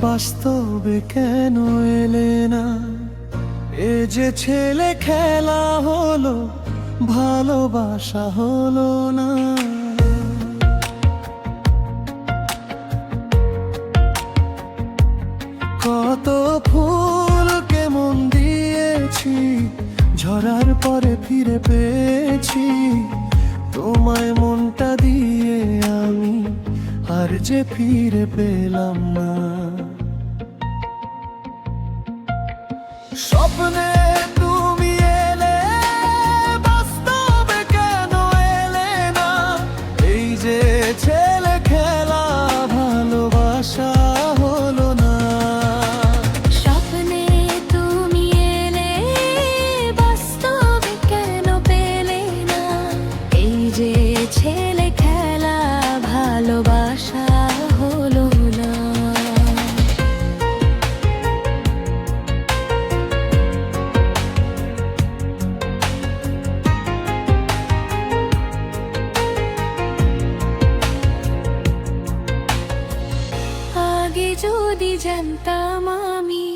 বাস্তবে কেন এলে না? এ যে ছেলে খেলা হলো, ভালোবাসা হলো না। কত ফুল কেমন দিয়েছি, ঝরার পরে ফিরে পেয়েছি তোমায় মনটা দিয়ে আমি, আর যে ফিরে পেলাম না। স্বপ্নে তুমি এলে, বাস্তবে কেন এলে না? এই যে ছেলে খেলা, ভালোবাসা হলো না। স্বপ্নে তুমি এলে, বাস্তবে কেন পেলে না? এই যে ছেলে খেলা, ভালোবাসা হলো না। আগে যদি জানতাম আমি,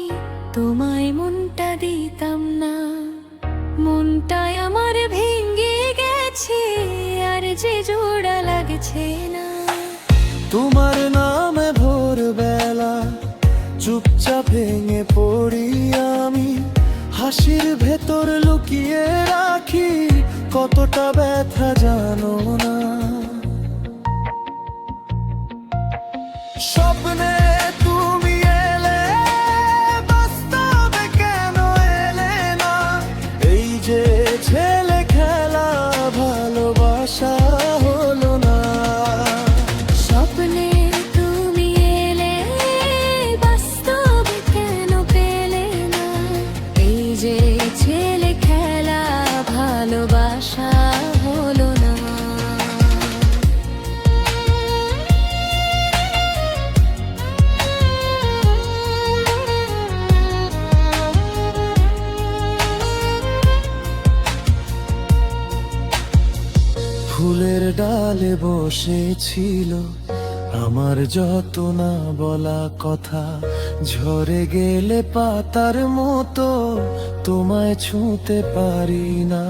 তোমায় মনটা দিতাম না। মনটাই আমার ভেঙে গেছে, আর যে জোড়া লাগছে না। তোমার নামে ভোরবেলা চুপচাপ ভেঙে পড়ি আমি, হাসির ভেতর লুকিয়ে রাখি কতটা ব্যথা জানো না। স্বপ্নে তুমি এলে, বাস্তবে কেন এলে না? এই যে ছেলে খেলা, ভালোবাসা হলো না। স্বপ্নে তুমি এলে, বাস্তবে কেন পেলে না? এই যে ছেলে খেলা, ভালোবাসা হলো না। ফুলের ডালে বসেছিল আমার যত না বলা কথা, ঝরে গেলে পাতার মতো তোমায় ছুঁতে পারি না।